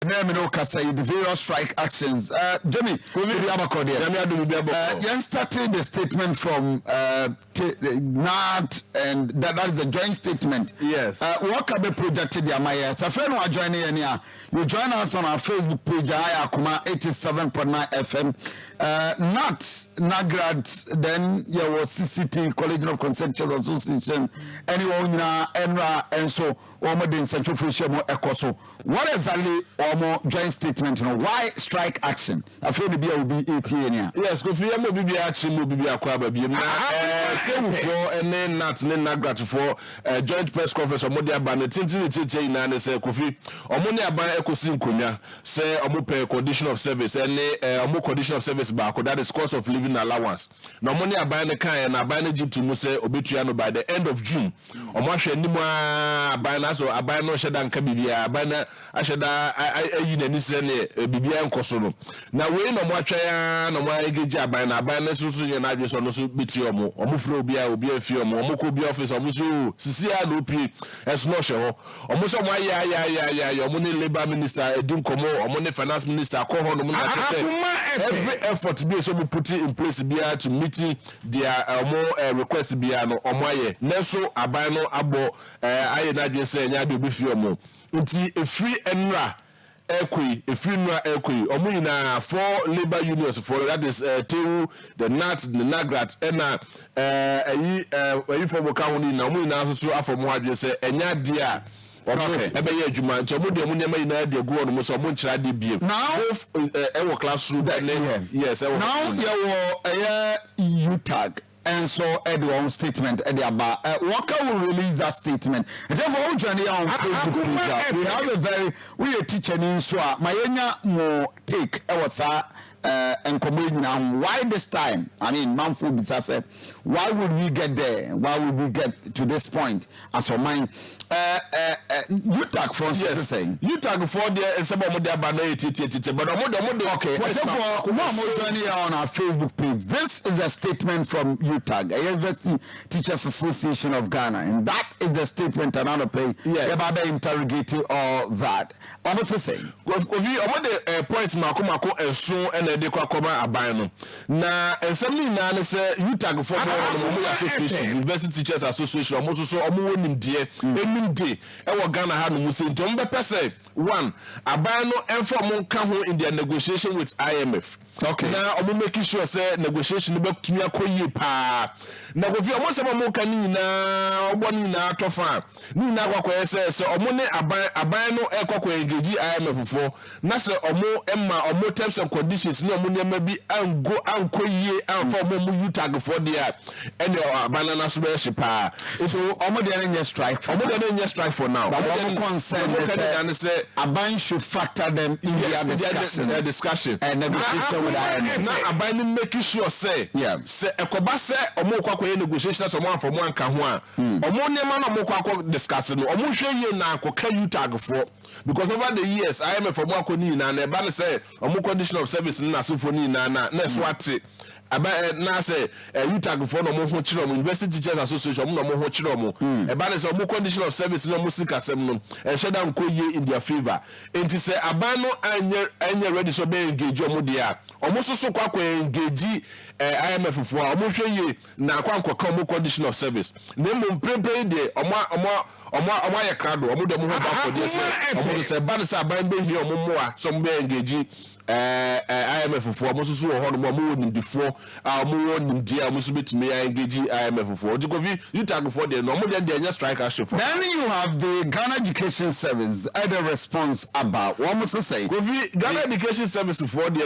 Say the various strike actions. Jimmy, you started the statement from NAT, and that is a joint statement. Yes. What can be projected? So, friend, you joining here. You join us on our Facebook page, Akoma 87.9 FM. NAT, NAGRAD, then there was CCT, Collegium of Conceptual Association, anyone, ENRA, and so on, in Central Fisher, Ecoso. What exactly or joint statement? Why strike action? I feel the beer will be 18 years. Yes, Kofi, I'm be action, will be a quabba. For and then NAT, NAGRAD for joint press conference of Modia Ban, Tintin, and say Kofi, or Monia Ban Ecosim Kunya, say Omupe condition of service, and a condition of service back, that is cost of living allowance. No money I buy the car and I buy the to Muse Obituano by the end of June. Or Masha Nima Banas or Abano Shadan Kabibia, Abana Ashada, I Bibia and Kosono. Now, we no more Chaya, no more Gija by Nabana Susu and I just on the Bitiomo, or Mufrobia, or Biafiomo, or Mokobi office, or Musu, Cecilia Lupi, as no show, or Musa Maya, your money labor minister, Edin Komo, or money finance minister, Kohon, every effort to be so put it in place to meeting their more request be no omoye neso abano abo aye na dwe say nya de be fiomo nti a free enra ekui omuyina for labor unions for that is Teru, the NAT, the NAGRAT ayi for bokahuni na omuyina so afomo adwe say enya dia. Okay. Ebe adwuma nti omo de omo nema ina de go on mo so omo nchira de biem. Now ewo classroom yes ewo. Now you UoG and so Edward statement about Walker will release that statement. Therefore journey on Facebook. We have we a teacher in so mayenya mo take ewasa and now why this time? I mean, Manfu Bisa said, why would we get there? Why would we get to this point? As for mine, UoG for saying UoG for the Sabamoda Banana, but okay. For on our Facebook page, this is a statement from UoG, a University Teachers Association of Ghana, and that is a statement another page about the interrogating all that. Almost the same. The points Mako and so and de kwa koma aban no na ensemi na ne se UoG for the association University Teachers Association omo so omo wonimde enimde e wo Ghana ha no musi ntom be pese one aban no inform ka ho in their negotiation with IMF. Okay. Now omo make sure say negotiation be tumi akoyie pa na kofi omo se mo ka ni na ogbo ni na tofa ni na kwakoye se omo ne aban no ekoko engage IMF fo na se omo emma omo terms and conditions ni omo ne bi ankoyie anfa omo UoG for there and aban na so be she pa so omo de na strike for now but omo concern that say aban should factor them in their discussion and negotiation with IMF. Now aban making sure say say ekoba say omo kwakoye negotiations omo afọ mo anka ho a omo nema na omo kwako discuss no omo hwe ye na akoka UoG for because over the years IMF omo akoni na na eba ne say omo condition of service na asofo ni na so ate aba na say UoG for no mo ho kire omo University Teachers Association no mo ho kire omo eba ne say omo condition of service no mo sika sem no sheda nkoye in their favor enti say aba no anya ready so be engage omo dia omo so kwa engage IMF for omo hwe ye na kwa nkoka omo condition of service na mo prepare de omo ya krado omo de mo ho ba for this omo say ba say aban be hi omo moa some be engage IMF for omo so ho no mo woni before omo woni dia omo so betumi engage IMF for Dikovi UoG for the no omo de strike action for. Then you have the Ghana Education Service other response about what must say Ghana Education Service for the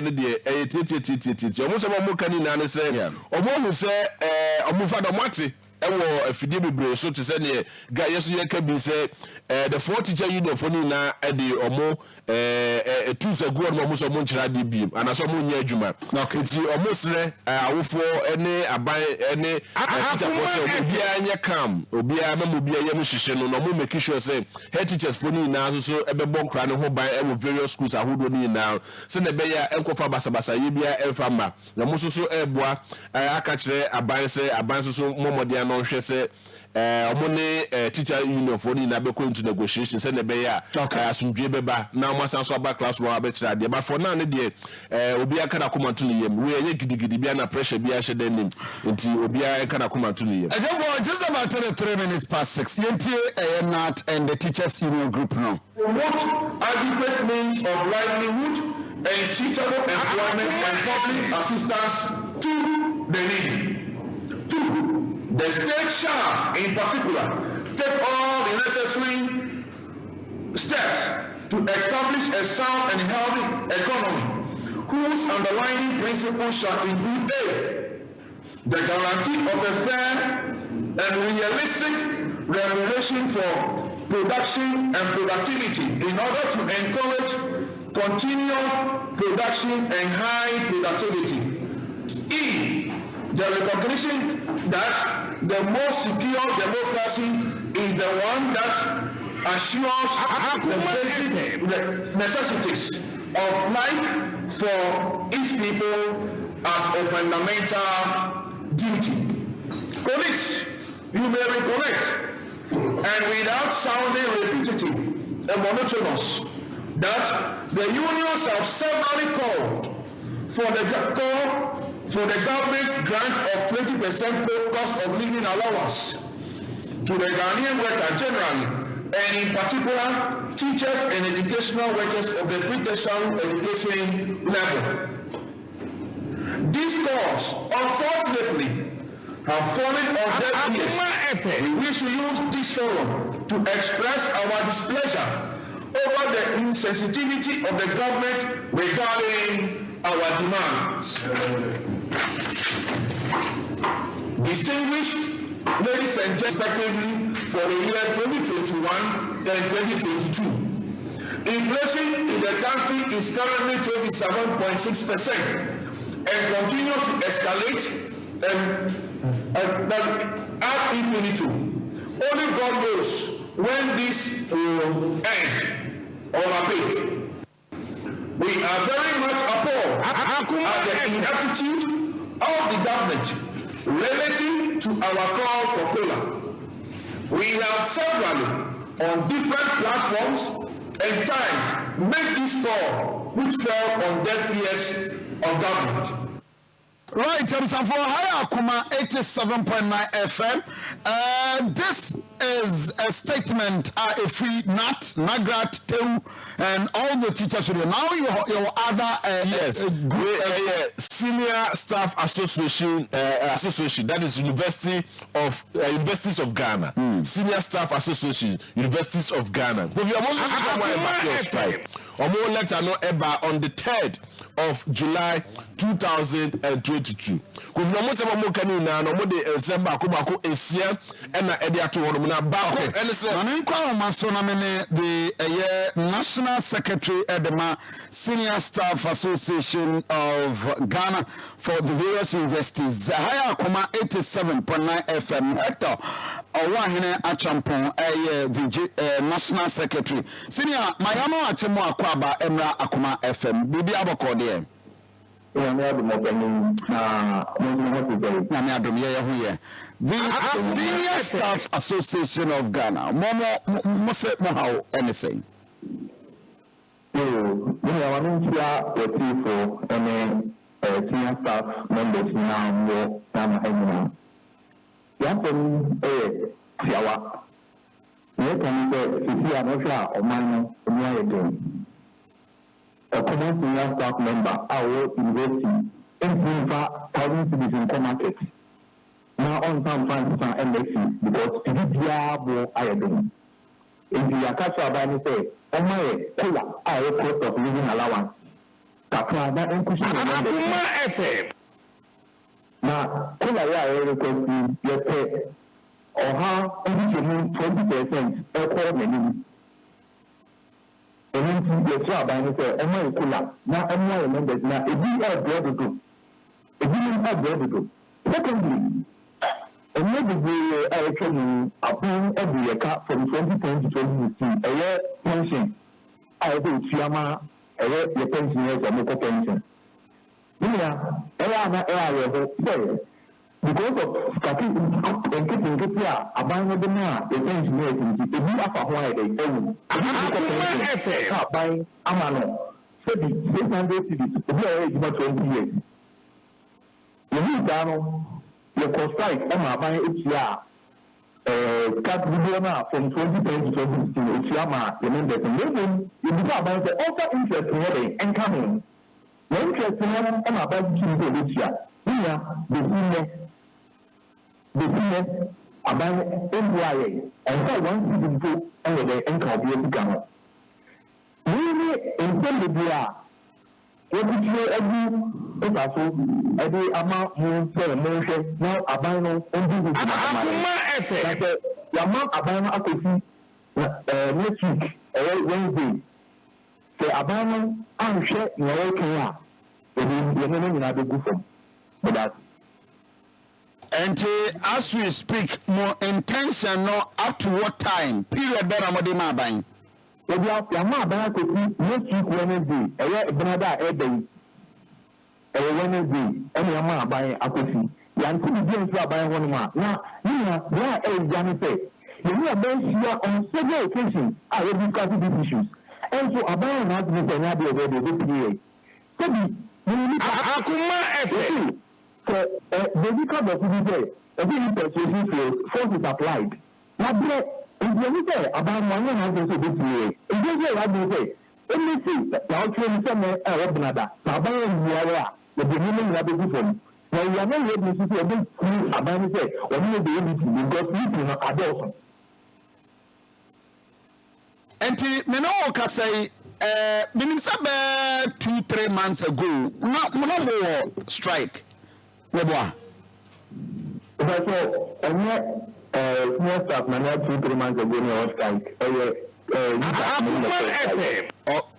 omo so mo kan ni na say omo hu say omo fa do mate ewo afidie bebre so to say ne ga yeso ye ka bi say the four teacher union for ni na e de omo two say go on mo so mo nchira de biem ana so mo nya adwuma nti omo sere awofo ene aban ene teacher for say obi anya kam obi ama mo bi ayem hihye no mo make sure say head teachers for ni na so ebebo nkra ne ho ban e various schools ahodo ni na se ne be ya enkofa basabasa ye bia emfa ma na mo so eboa aka kire aban say aban so momodian no hwe say omone teacher union for ni na be go into negotiation say na be ya asumdwe beba na amasan so aba class room abekira de but for now ne de obi aka na koma to ne yem we ye gidigidi bia na pressure bia she den nim nti obi aka na koma to ne yem just about 3 minutes past 6 yentie not and the teachers union group now what adequate means of livelihood and suitable employment and public assistance to the needy. 2. The state shall, in particular, take all the necessary steps to establish a sound and healthy economy, whose underlying principles shall include A. The guarantee of a fair and realistic remuneration for production and productivity in order to encourage continual production and high productivity. E. The recognition that the most secure democracy is the one that assures the basic necessities of life for each people as a fundamental duty. Colleagues, you may recollect, and without sounding repetitive and monotonous, that the unions have severally called for the government's grant of 20% cost of living allowance to the Ghanaian worker generally, and in particular teachers and educational workers of the pre-tertiary education level. These calls, unfortunately, have fallen on deaf ears. We should use this forum to express our displeasure over the insensitivity of the government regarding our demands. Distinguished ladies and gentlemen, respectively, for the year 2021 and 2022, inflation in the country is currently 27.6% and continues to escalate and at infinity. Only God knows when this will end or abate. We are very much appalled at the inaptitude of the government relative to our call for cola. We have severally on different platforms and times made this call which fell on deaf ears of government. Right, for higher Akoma 87.9 FM. This is a statement. If we Nagrat, Teu, and all the teachers today. Now your other Senior Staff Association, that is Universities of Ghana. Senior Staff Association, Universities of Ghana. But we are also strike. Letter no eba on the 3rd of July 2022. Kufuna mo se mo kanu na no mo de semba akobako esia na ede ato ho na ba ko ene se na nkwa ma so na me the National Secretary Edema Senior Staff Association of Ghana for the various universities. Higher Akoma 87.9 FM. Hector Owahene Achampon the National Secretary. Senior Mayama Achemo Akwaba Emra Akoma FM. Bibi aboko de. The Senior Staff Association of Ghana. Mose Mohau anything. Senior staff members now a common senior staff member, our university, in thousands cities in market. Now on some funds and embassy because PDBA I do. If you are catch up and say, oh my, cola, I cost of living allowance. Kakra, that inclusion. Now, cola, I request you pay or how only 20% equal minimum. And then the job and say, "Am I cool? Now, am I remember? Now, if you are brother group, if you are brother group, secondly, and maybe we are actually applying every year from 2010 to 2015, a year pension. I do Fiama, a year pension years or more pension. Yeah, because of starting and getting here, a buying of the man, the things made in the be up a while they buying Amano. So the 600 cities, about 20 years. You need down your cost price, buying each year. Cut video from 2010 to 2016, it's Yama, remember, and then you become about the also interest in what and coming. The interest in what I'm about to do this year. Here, the senior about NYA, and so one season two, and the anchor be able to come. Really, in terms of the what did you every amount moon now abano on the amount abano akosi next week Wednesday say abano am share your okay you know be good from but that and as we speak more intention no up to what time period that amode ma ban ebi ama abana kosi next week Wednesday Benada Wednesday any ama aban akosi yanti bi nso aban ho no ma na na jani say you know about here on several occasions I will discuss these issues and so aban na be say na dey dey so the Akoma efe so the because of this every persuasive force is applied na if you say about money and also this way, if you say what you say, anything that you actually say, Benada, Saban, you are the beginning of the different. Now you are not able to see a big thing about it, or you will be able to because you are adults. And Menoka say, Minister 2-3 months ago, not more strike. Neboa. So, and yet, small staff, man, 2-3 months ago, no strike.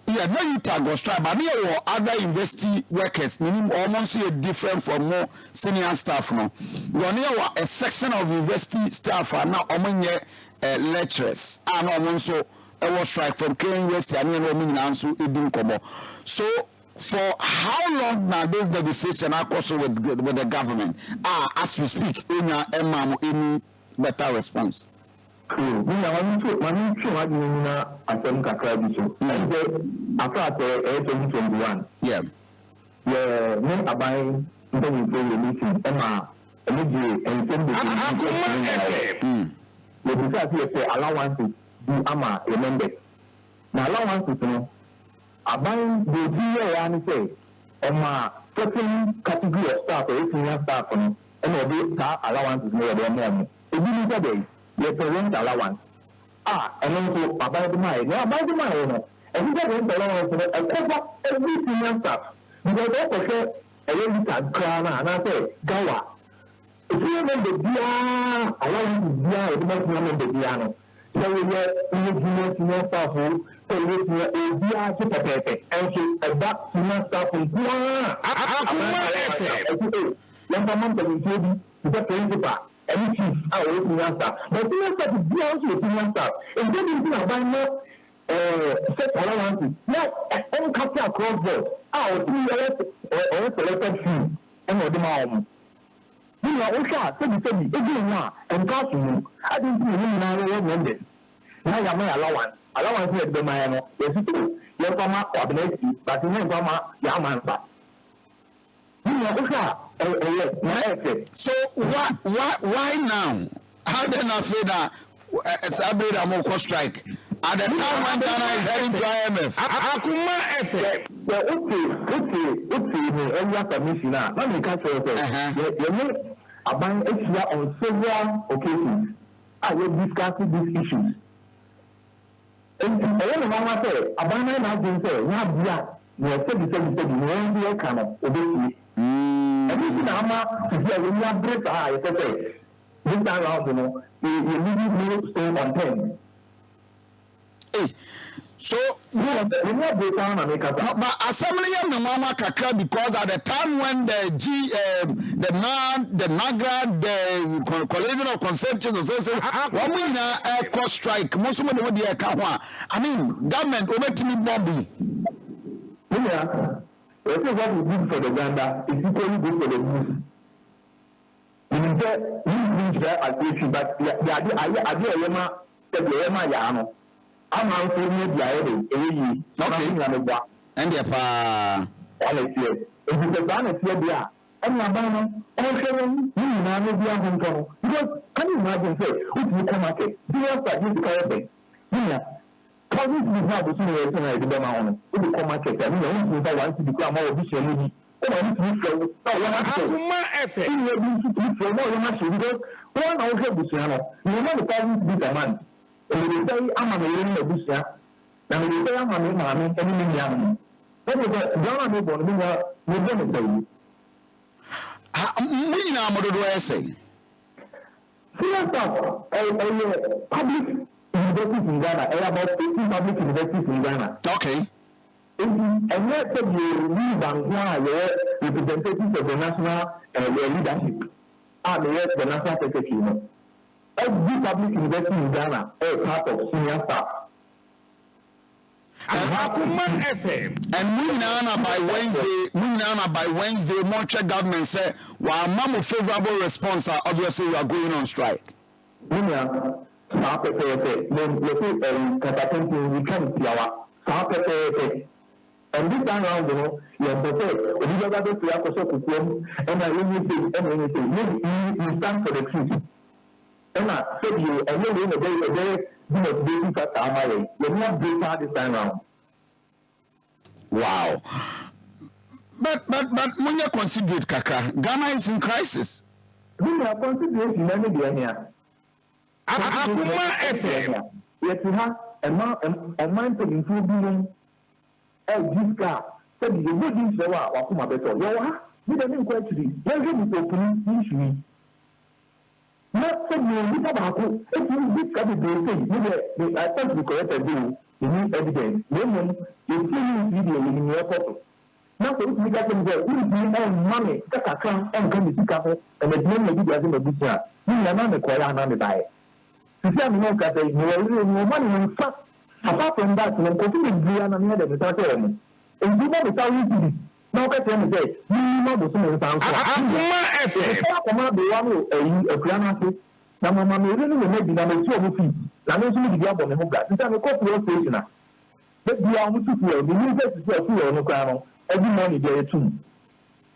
Yeah, no, you tag or strike, but here or other university workers, meaning almost different from more senior staff. No, one here a section of university staff are now among lecturers, and also a war strike from Kenya University and Roman answer it didn't come. So, for how long now this negotiation are also with the government? As we speak, any better response. Cool. We are going to attend Kakrabiso. And after 2021. Yeah. Yeah, men are buying the meeting. Emma, and send the discuss here allowances do Ama remember. Now allowances, you know, are buying the year and say, Emma, certain category of staff or senior staff, and the allowances more than them. If you look at it, you rent allowance. And also about the money. Now, by the money, and you get rent allowance every senior staff. Because they prefer a little crown, and I say, Gawa. If you remember the Dia, allowance is Dia, it must remember the Diano. So we get senior staff who say, Dia to prepare, and so a back senior staff who the principal. Any chief, I will senior staff. But senior staff is also senior staff. If they didn't buy more set allowances, now on capital across board, our 3 years or selected fee, and what the mom. You are okay, say, again, and cost you. I didn't see him now, remember. Now you have my allowance. Allowance is the man, yes, it is. Your former cabinet, but you know, Yaman. You are okay. So why now? How then I feel that Sabri Amoko strike at the time when Ghana is heading to IMF? Akoma efe. Okay, area commissioner. Let me catch you. You know, about here on several occasions, I will discuss these issues. And I want to say, about my husband said, we have here, we are 37, we won't be a kind of obesity. Everything I'm to hear when you have break, I say, this time around, you know, you really stay on 10. Hey, so when you have break down and make a but assembly and mama kakra because at the time when the NAGRA, the Coalition of Conception Association, one winner cost strike, most of them would be a kawa. I mean, government over to me, Bobby. Yeah. What is good for the Uganda is equally good for the youth. meaning that we share as issue, but the idea Yano. I'm out to meet the okay. And the pa. Honestly, if it's a ban, it's and Labano, all sharing, you know, be a home town. Because can you imagine, say, who's the market? Do you have to use the current? Yeah. Cousins we have the senior and the Bama in the market, and you know, we want to become more efficient. Akoma FM. You will be for more than because one of the Busiano, you know, the thousands to be the man. And they say, I'm a million of Busia, and they say, I'm a million, and many young. That is a Ghana born, we're going to say. We know what do I say? Public universities in Ghana, about 50 public universities in Ghana. Okay. And yet, you read and representatives of the national leadership are the national secretary. Every public university in Ghana is part of senior staff. Akoma FM. And moving on by Wednesday, Montreal government said, while mom favorable response, obviously we are going on strike. We can see and this time around, you know, you have to say, if you got to see and I really maybe you stand for the truth. And I said you, and you're in a very motivating factor. You're not greater this time around. Wow. But when you consider it, Kaka, Ghana is in crisis. We are considering many here. Akoma FM. Yes, we have a mind to improve. This car said the good things there were Akoma better. We don't quite to be. Why should we open issue? Not so you look about it. If you this can be the I thought we corrected you. You need evidence. Then you see video in your photo. Now, if we got them there, we need all money. That account and come to capital and the name of the other business. We are not the choir and the buy. If you have no cafe, no money in fact. Apart from that, we continue to be an amendment to the term. And you know the time now, I can say, you know the same time. Akoma FM. Akoma, the one a grandma. Now, Mamma, really make the number 2 of feet. Now, there's only the album of that. It's a couple of stations. But we are to feel the university of Fio no crown every morning there too.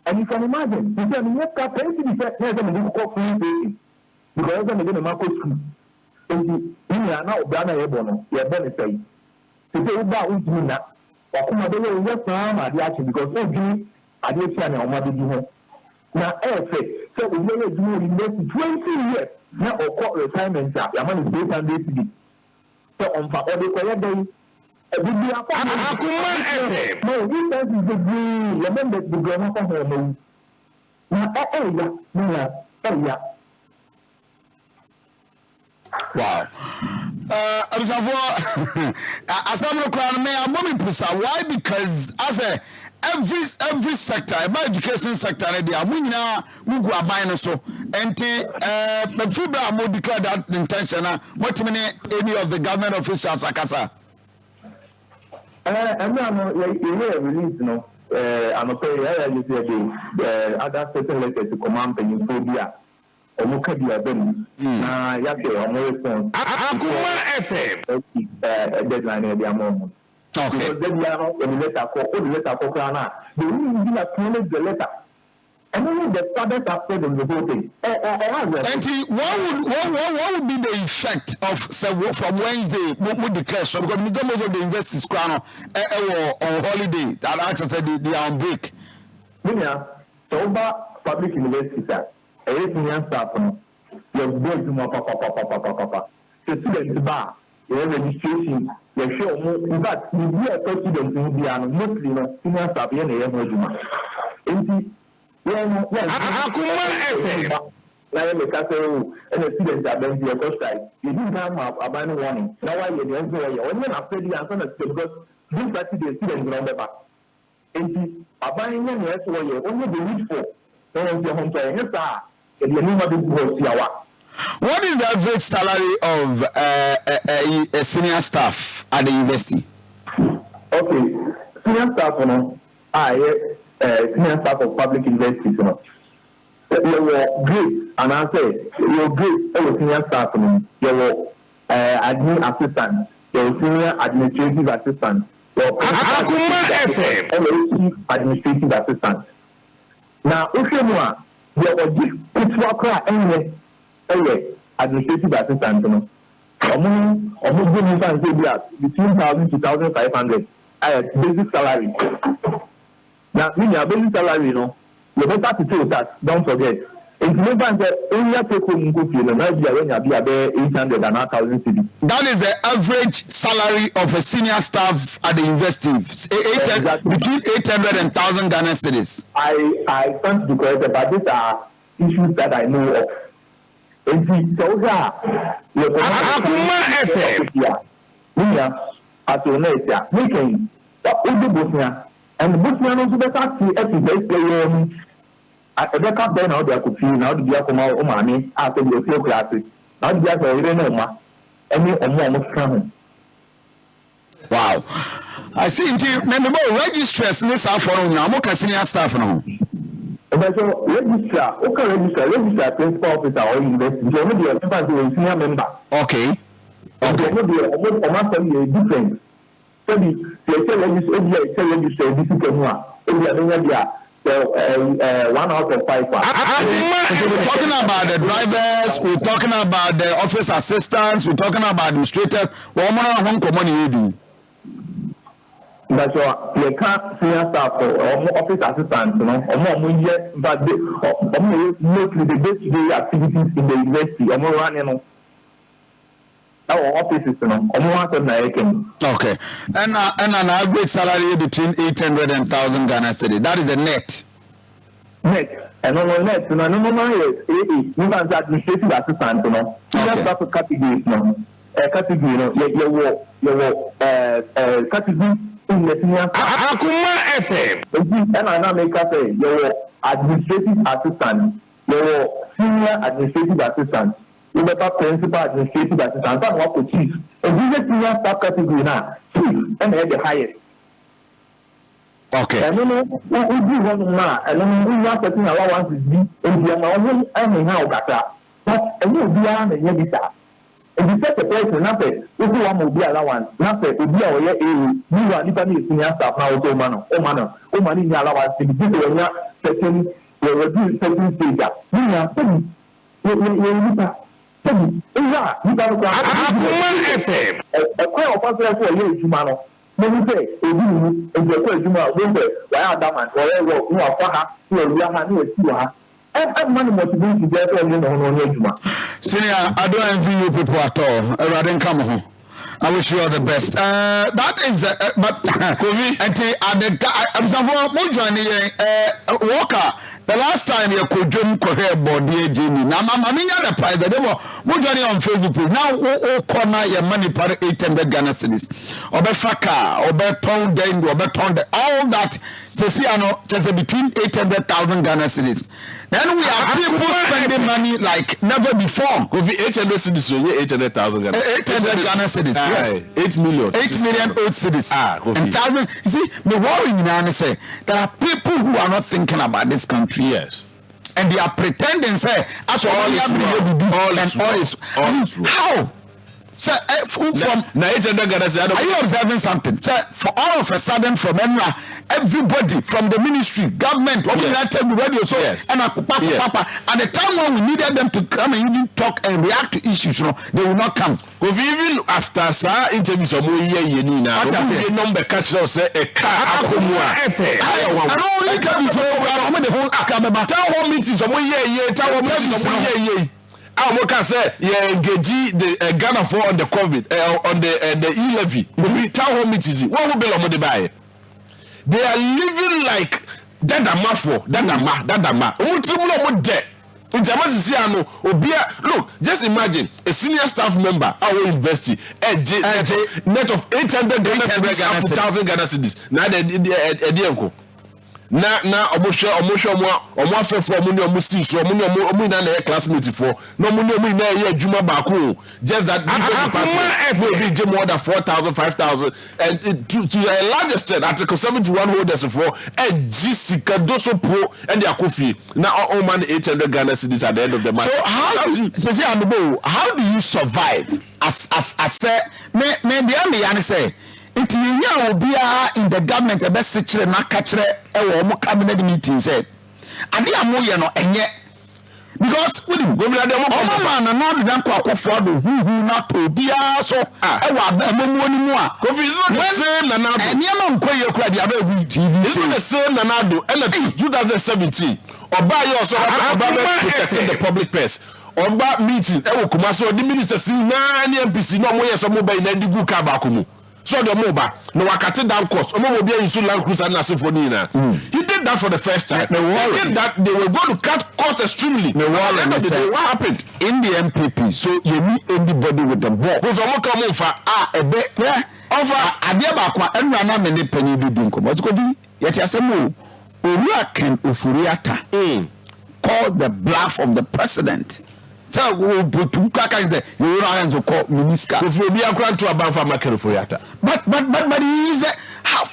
And you can imagine, you can make up anything there's a difficult free because I'm going to Marco school. And you are now Ghana Ebono, you are better say. To say about with me now, Akoma, they will work now at the action because every I didn't see any of my baby. Now, so we will do invest 20 years. Now, or court retirement, your money is based on this. So, on for all the correct day, Akoma FM. no, this is the green. Remember the grammar from home. Now, Wow. Why? Because as a every sector, about education sector, they are moving now. Mugu abine so, and the FIBA will declare that intention. What any of the government officials akasa? I'm not release no. I'm afraid I use the other certain letters to command the phobia. Omukadia Ben. Na yake response. Akoma FM. Deadline at the moment. Okay. So then we are not the letter for Krana. They will acknowledge the letter. And only the fathers have said on the whole thing. And what would be the effect of from Wednesday? What declare so because most of the investors on holiday that actually said they are on break. So public universities everything staff your boys papa. The students bar, your registration, your show in fact, we are students in the mostly senior staff here in Akoma FM. Like and the students are then the first time. You didn't have a ban warning. Now why you're the answer when you're after the answer because this party the students on the back. And a buying one yes where you only the need for your home to yes sir. What is the average salary of a senior staff at the university? Okay, senior staff, senior staff of public universities, your grade, and I say your grade, senior staff, your admin assistant, your senior administrative assistant, your chief administrative assistant. Now, if you know, it's what administrative assistant, between 1,000 to 1,500 basic salary. Now, when your basic salary, you better to pay tax. Don't forget. If you don't only take home good feeling, now you are 800 and 1,000 cedis. That is the average salary of a senior staff at the university. Exactly. Between 800 and 1,000 Ghana cedis. I stand to correct, but these are issues that I know of. And see, so Akoma FM. As you know, we can. Bosnia and Bosnia also better see every day. I backup then how they could feel now the Akoma money after the few classes. Now the other any almost coming. Wow. I see. Remember, registrars in this phone now. More senior staff now. So register principal officer or university. You only be a senior member. Okay. Okay. Almost different. So register this 1 out of 5. So we're talking about the drivers, we're talking about the office assistants, we're talking about administrators. What more common you do? That's what you can't senior staff or office assistants, but mostly the day-to-day activities in the university. Running our offices, Okay. And an average salary between 800 and 1,000 Ghana cedis. That is the net. Net. And on net, no administrative assistant, Senior staff categories, category, category in the senior Akoma FM. And I now make us say, your administrative assistant, your senior administrative assistant. You better principal administrative assistant, and what for chief. And this is senior staff category now, chief, and the highest. Okay. And we do one now, and we are setting allowances in the amount and how that. But and you be on the year. And you set the person, nothing. If you want to be allowance, nothing, to be our year, you are depending senior staff now, oh, money, allowance, to be setting, you reduce certain stage. You are Akoma FM. A quite of us for a year, Jumano. Maybe say, if you Juma, why are Daman, or who are Faha, who are Yaha, who are Tua, and money motivation to get on Juma. Senior, I don't envy you people at all. I didn't come home. I wish you all the best. That is, but I'm joining Walker. The last time you could join Korea body Jamie. Now, I mean, the price that they were joining on Facebook. Now, corner your money per 800 Ghana cedis. Or be faka, or be pound, then, or be pound, all that. Just between 800,000 Ghana cedis. Then we have people spending money like never before. Over 800 cedis, so 800,000 Ghana. 800 Ghana cedis. Yes. 8 million. 8 million old cedis. And thousand. You see, the worry now say there are people who are not thinking about this country. Yes. And they are pretending say as all is how. Sir, from are you observing something? Sir, for all of a sudden from Enra, everybody from the ministry, government, radio, so yes. And at the time when we needed them to come and even talk and react to issues, they will not come. Because even after sa interviews of we number catch us say a car FM. I only come before the whole town hall meetings of town hall meetings of I say engage the Ghana for on the COVID on the e-levy. We town hall meetings. What will be on the buy? They are living like dadama. Look, just imagine a senior staff member our university net of 800 Ghana cedis up to 1,000 Ghana cedis. Now the na omo afefo omo ni omo see so omo na na classmate for no omo ni na ye adwuma baako just that different be more than 4,000 5,000 and to a large extent article 71 holders for a Jessica doso pro and their coffee now all man 800 Ghana cedis at the end of the month. So how do you survive as say me the say it will be in the government the best situation na kachre e wo cabinet meeting say ade amoye no enye because we governor dem man na no dan kwa akofo do hu na to bia so e wa amamu oni mu a Kofi is not the same Nanado ene ma nkoye kura dia ba gu TV is not the same Nanado and 2017 oba ye also oba protecting the public purse oba meeting e wo kuma so the ministers na ni MPC no mo ye so mo ba na digu ka ba ko mu so the mobile no wakati down cost omo will be use land cruiser na symphony na he did that for the first time he did that they were going to cut cost extremely what happened in the MPP so you meet anybody with the ball because omo come for ebe over ade ba kwa enra na me ne pani bi dinko but ko bi yeti asemo Owura Ken Ofuriata called the bluff of the president. So we put two crackers there. You will not to call minister. If you be a grant to a bank for Ken Ofuriata. But he is how